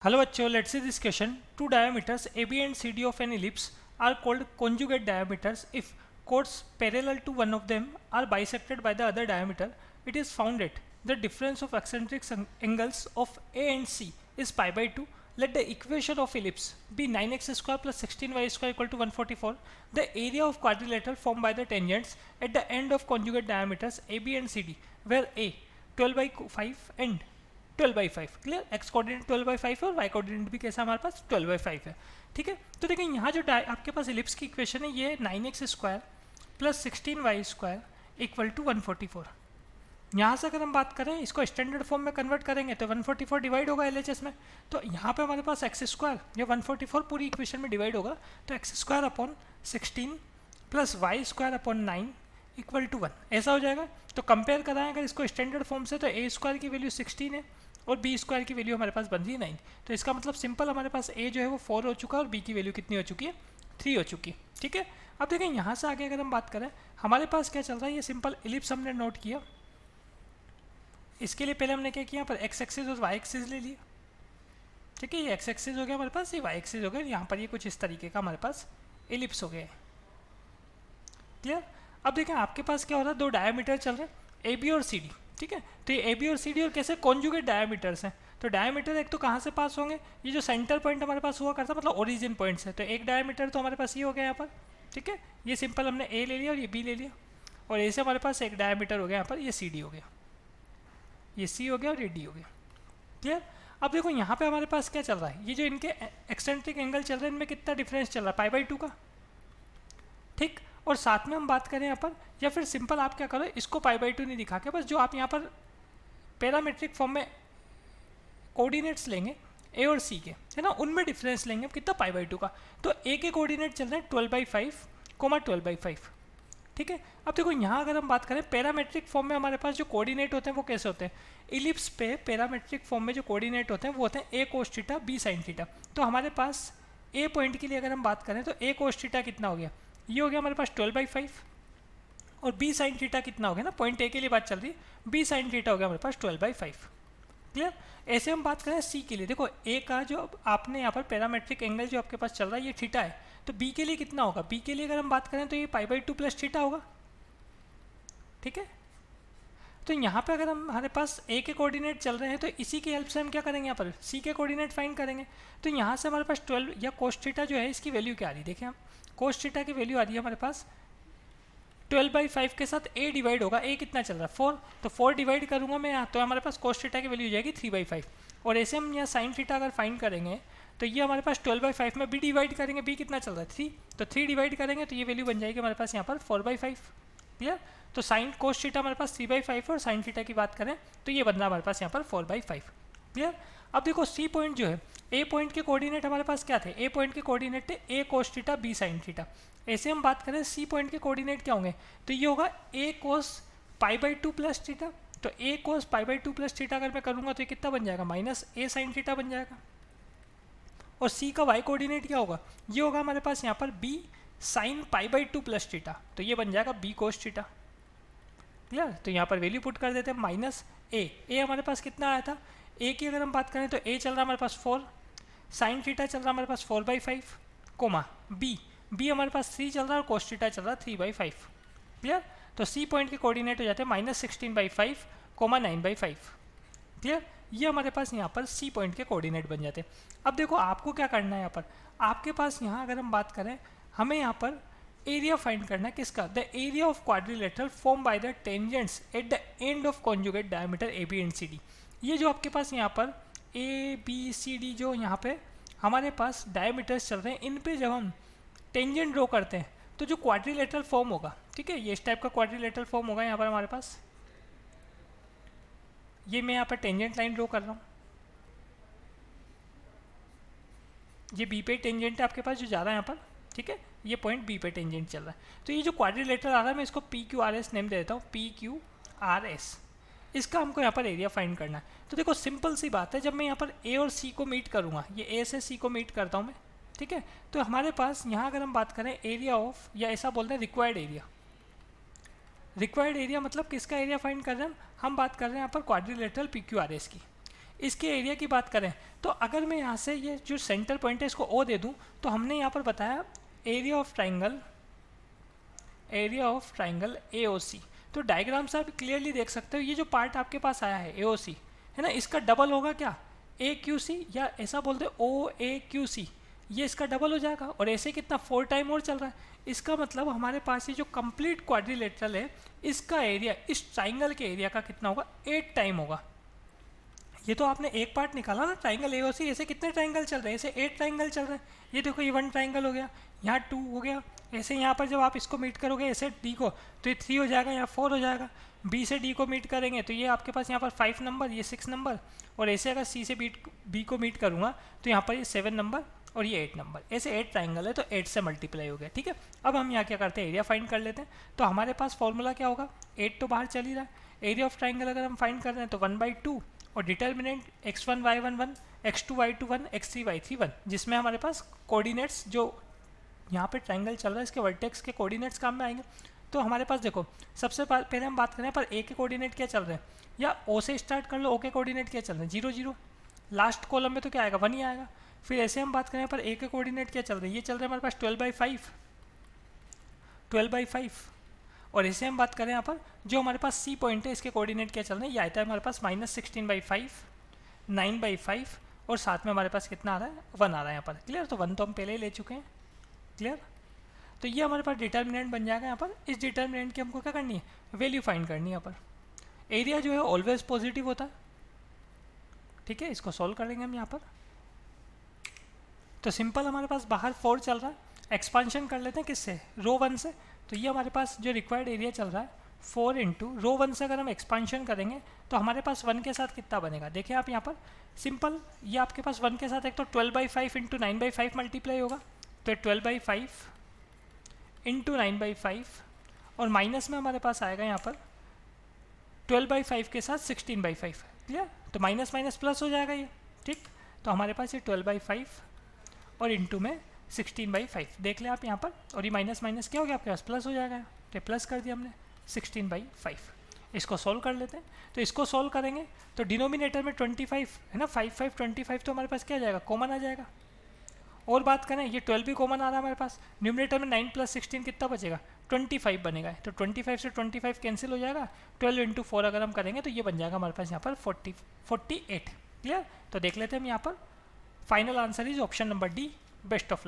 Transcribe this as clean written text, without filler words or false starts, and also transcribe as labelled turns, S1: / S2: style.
S1: Hello बच्चों, let's see this question. Two diameters AB and CD of an ellipse are called conjugate diameters if chords parallel to one of them are bisected by the other diameter. It is found that the difference of eccentric angles of A and C is pi by 2. Let the equation of ellipse be 9x square plus 16y square equal to 144. The area of quadrilateral formed by the tangents at the end of conjugate diameters AB and CD, where A 12 by 5 and 12/5 clear. X coordinate 12/5 है और Y coordinate भी कैसा हमारे पास 12/5 है. ठीक है, तो देखिए यहाँ जो आपके पास इलिप्स की इक्वेशन है ये 9x square plus 16y square equal to 144. यहाँ से अगर हम बात करें इसको स्टैंडर्ड फॉर्म में कन्वर्ट करेंगे तो 144 डिवाइड होगा LHS में. तो यहाँ पे हमारे पास एक्स स्क्वायर या 144 पूरी इक्वेशन में डिवाइड होगा तो X square upon 16 plus Y square upon 9 equal to 1 ऐसा हो जाएगा. तो कंपेयर कराएं अगर इसको स्टैंडर्ड फॉर्म से तो ए स्क्वायर की वैल्यू 16 है और बी स्क्वायर की वैल्यू हमारे पास बन रही है 9. तो इसका मतलब सिंपल हमारे पास ए जो है वो 4 हो चुका है और बी की वैल्यू कितनी हो चुकी है 3 हो चुकी है. ठीक है, अब देखें यहाँ से आगे अगर हम बात करें हमारे पास क्या चल रहा है, ये सिंपल इलिप्स हमने नोट किया. इसके लिए पहले हमने क्या किया, पर एक्स एक्सिस और वाई एक्सिस ले लिया. ठीक है, ये एक्स एक्सिस हो गया हमारे पास, ये वाई एक्सिस हो गया. यहाँ पर ये कुछ इस तरीके का हमारे पास इलिप्स हो गया है. क्लियर. अब देखें आपके पास क्या हो रहा है, दो डायमीटर चल रहे हैं ए बी और सी डी. ठीक है, तो ये ए बी और सी डी और कैसे कॉन्जुगेट डायमीटर्स हैं. तो डायमीटर एक तो कहाँ से पास होंगे, ये जो सेंटर पॉइंट हमारे पास हुआ करता है मतलब ओरिजिन पॉइंट से. तो एक डायमीटर तो हमारे पास ये हो गया यहाँ पर. ठीक है, ये सिंपल हमने ए ले लिया और ये बी ले लिया और ए से हमारे पास एक डायमीटर हो गया यहाँ पर, ये सी डी हो गया, ये सी हो गया और ये डी हो गया. क्लियर. अब देखो यहाँ पे हमारे पास क्या चल रहा है, ये जो इनके एक्सेंट्रिक एंगल चल रहे हैं इनमें कितना डिफरेंस चल रहा है, पाई बाई 2 का. ठीक, और साथ में हम बात करें यहाँ पर, या फिर सिंपल आप क्या करो इसको पाई बाई 2 नहीं दिखा के बस जो आप यहाँ पर पैरामेट्रिक फॉर्म में कोऑर्डिनेट्स लेंगे ए और सी के, है ना, उनमें डिफरेंस लेंगे अब कितना पाई बाई 2 का. तो ए के कोऑर्डिनेट चल रहे हैं 12/5 12/5. ठीक है, अब देखो यहाँ अगर हम बात करें पैरामेट्रिक फॉर्म में हमारे पास जो कोऑर्डिनेट होते हैं वो कैसे होते हैं, इलिप्स पे पैरामेट्रिक फॉर्म में जो कोऑर्डिनेट होते हैं वो होते हैं A cos theta B sine theta. तो हमारे पास ए पॉइंट के लिए अगर हम बात करें तो ए कोस थीटा कितना हो गया, ये हो गया हमारे पास 12/5 और बी साइन थीटा कितना हो गया ना, पॉइंट ए के लिए बात चल रही है, बी साइन थीटा हो गया हमारे पास 12/5. क्लियर. ऐसे हम बात करें सी के लिए, देखो ए का जो आपने यहाँ पर पैरामेट्रिक एंगल जो आपके पास चल रहा है ये थीटा है. तो बी के लिए कितना होगा, बी के लिए अगर हम बात करें तो ये पाई बाई 2 प्लस थीटा होगा. ठीक है, तो यहाँ पे अगर हमारे पास ए के कोऑर्डिनेट चल रहे हैं तो इसी की हेल्प से हम क्या करेंगे, यहाँ पर सी के कोऑर्डिनेट फाइंड करेंगे. तो यहाँ से हमारे पास 12 या कोस थीटा जो है इसकी वैल्यू क्या आ रही है, देखिए हम कोस थीटा की वैल्यू आ रही है हमारे पास 12/5 के साथ ए डिवाइड होगा, ए कितना चल रहा है 4, तो 4 डिवाइड करूँगा मैं यहाँ तो हमारे पास कोस थीटा की वैल्यू हो जाएगी 3/5. और ऐसे हम यहाँ साइन थीटा अगर फाइंड करेंगे तो ये हमारे पास 12/5 में बी डिवाइड करेंगे, बी कितना चल रहा है 3, तो 3 डिवाइड करेंगे तो ये वैल्यू बन जाएगी हमारे पास यहाँ पर 4/5. क्लियर. तो साइन कोस थीटा हमारे पास 3/5 और साइन थीटा की बात करें तो ये बन रहा है हमारे पास यहाँ पर 4/5. क्लियर. अब देखो सी पॉइंट जो है, ए पॉइंट के कोऑर्डिनेट हमारे पास क्या थे, ए पॉइंट के कोऑर्डिनेट थे A cos theta B sine theta. ऐसे हम बात करें सी पॉइंट के कोऑर्डिनेट क्या होंगे, तो ये होगा ए कोस पाई बाई 2 प्लस थीटा. तो ए कोस पाई बाई 2 प्लस थीटा अगर मैं करूँगा तो ये कितना बन जाएगा, माइनस ए साइन थीटा बन जाएगा. और सी का वाई कोऑर्डिनेट क्या होगा, ये होगा हमारे पास यहाँ पर B sine pi by 2 plus theta. तो ये बन जाएगा बी कोस थीटा. क्लियर. तो यहाँ पर वैल्यू पुट कर देते हैं माइनस ए हमारे पास कितना आया था, ए की अगर हम बात करें तो ए चल रहा है हमारे पास 4, साइन थीटा चल रहा है हमारे पास 4/5 कोमा बी हमारे पास 3 चल रहा है और कोस थीटा चल रहा है 3/5. क्लियर. तो सी पॉइंट के कोऑर्डिनेट हो जाते हैं -16/5 9/5. क्लियर. ये हमारे पास यहाँ पर सी पॉइंट के कोऑर्डिनेट बन जाते हैं. अब देखो आपको क्या करना है, यहाँ पर आपके पास यहाँ अगर हम बात करें हमें यहाँ पर एरिया फाइंड करना है किसका, the area of quadrilateral form by the tangents at the end of conjugate diameter A B and C D. ये जो आपके पास यहाँ पर ए बी सी डी जो यहाँ पे हमारे पास डायमीटर्स चल रहे हैं इन पे जब हम टेंजेंट ड्रॉ करते हैं तो जो क्वाड्रिलेटरल फॉर्म होगा, ठीक है, ये इस टाइप का क्वाड्रिलेटरल फॉर्म होगा यहाँ पर हमारे पास. ये मैं यहाँ पर टेंजेंट लाइन ड्रॉ कर रहा हूँ, ये बी पे टेंजेंट है आपके पास जो जा रहा है यहाँ पर. ठीक है, ये पॉइंट बी पे टेंजेंट चल रहा है. तो ये जो क्वाड्रिलेटरल आ रहा है मैं इसको PQRS नेम दे देता हूँ, PQRS. इसका हमको यहाँ पर एरिया फाइंड करना है. तो देखो सिंपल सी बात है, जब मैं यहाँ पर ए और सी को मीट करूँगा, ये ए से सी को मीट करता हूँ मैं. ठीक है, तो हमारे पास यहाँ अगर हम बात करें एरिया ऑफ, या ऐसा बोलते हैं रिक्वायर्ड एरिया. रिक्वायर्ड एरिया मतलब किसका एरिया फाइंड कर रहे हैं हम बात कर रहे हैं यहाँ पर क्वाड्रिलेटरल PQRS की. इसके एरिया की बात करें तो अगर मैं यहाँ से ये जो सेंटर पॉइंट है इसको ओ दे दूँ, तो हमने यहाँ पर बताया एरिया ऑफ ट्राइंगल AOC। तो डायग्राम से आप क्लियरली देख सकते हो ये जो पार्ट आपके पास आया है AOC है ना, इसका डबल होगा क्या AQC, या ऐसा बोलते हैं OAQC, ये इसका डबल हो जाएगा। और ऐसे कितना 4 टाइम और चल रहा है, इसका मतलब हमारे पास ये जो कंप्लीट क्वाड्रिलेटरल है इसका एरिया इस ट्राइंगल के एरिया का कितना होगा 8 टाइम होगा। ये तो आपने एक पार्ट निकाला ना ट्राइंगल AOC, ऐसे कितने ट्राइंगल चल रहे हैं, ऐसे 8 ट्राइंगल चल रहे हैं। ये देखो ये 1 ट्राइंगल हो गया, यहाँ 2 हो गया, ऐसे यहाँ पर जब आप इसको मीट करोगे ऐसे D को तो ये 3 हो जाएगा, यहाँ 4 हो जाएगा। B से D को मीट करेंगे तो ये आपके पास यहाँ पर 5 नंबर, ये 6 नंबर, और ऐसे अगर C से B को मीट करूँगा तो यहाँ पर ये 7 नंबर और ये 8 नंबर, ऐसे 8 ट्राइंगल है तो 8 से मल्टीप्लाई हो गया। ठीक है, अब हम यहाँ क्या करते हैं एरिया फाइंड कर लेते हैं। तो हमारे पास फॉर्मूला क्या होगा, 8 तो बाहर चल ही रहा है, एरिया ऑफ ट्राइंगल अगर हम फाइंड कर रहे हैं तो 1/2 और determinant x1 y1 1, x2 y2 1, x3 y3 1, जिसमें हमारे पास कोऑर्डिनेट्स जो यहाँ पे ट्राइंगल चल रहा है इसके वर्टेक्स के कोऑर्डिनेट्स काम में आएंगे। तो हमारे पास देखो सबसे पहले हम बात करें पर ए के कोऑर्डिनेट क्या चल रहे हैं, या ओ से स्टार्ट कर लो, ओ के कोऑर्डिनेट क्या चल रहे हैं 0 0, लास्ट कॉलम में तो क्या आएगा 1 ही आएगा। फिर ऐसे हम बात करें पर ए के कोऑर्डिनेट क्या चल रहे हैं, ये चल रहे हैं हमारे पास 12/5, और ऐसे हम बात करें यहाँ पर जो हमारे पास सी पॉइंट है इसके कोऑर्डिनेट क्या चल रहे हैं, ये आता है हमारे पास -16/5, 9/5, और साथ में हमारे पास कितना आ रहा है 1 आ रहा है यहाँ पर। क्लियर, तो 1 तो हम पहले ही ले चुके हैं। क्लियर, तो ये हमारे पास डिटर्मिनेंट बन जाएगा यहाँ पर। इस डिटर्मिनेंट की हमको क्या करनी है, वैल्यू फाइंड करनी है यहाँ पर। एरिया जो है ऑलवेज पॉजिटिव होता है। ठीक है, इसको सॉल्व करेंगे हम यहाँ पर। तो सिंपल हमारे पास बाहर 4 चल रहा है, एक्सपांशन कर लेते हैं किससे, रो 1 से। तो ये हमारे पास जो रिक्वायर्ड एरिया चल रहा है 4 इंटू रो 1 से अगर हम एक्सपांशन करेंगे तो हमारे पास 1 के साथ कितना बनेगा, देखिए आप यहाँ पर सिंपल, ये आपके पास 1 के साथ एक तो 12/5 इंटू 9/5 मल्टीप्लाई होगा, तो 12/5 इंटू 9/5, और माइनस में हमारे पास आएगा यहाँ पर 12/5 के साथ 16/5। क्लियर, तो माइनस माइनस प्लस हो जाएगा ये। ठीक, तो हमारे पास ये 12/5 और इंटू में 16/5 देख ले आप यहाँ पर, और ये माइनस माइनस क्या हो गया आपके पास प्लस हो जाएगा, तो प्लस कर दिया हमने 16/5। इसको सॉल्व कर लेते हैं। तो इसको सॉल्व करेंगे तो डिनोमिनेटर में 25 है ना, 5 5 25, तो हमारे पास क्या आ जाएगा कॉमन आ जाएगा। और बात करें ये 12 भी कॉमन आ रहा है हमारे पास, न्यूमिनेटर में 9 + 16 कितना बचेगा 25 बनेगा, तो 25 से 25 कैंसिल हो जाएगा। 12 × 4 अगर हम करेंगे तो ये बन जाएगा हमारे पास यहाँ पर 48। क्लियर, तो देख लेते हैं हम यहाँ पर। Final answer is option number D. Best of luck.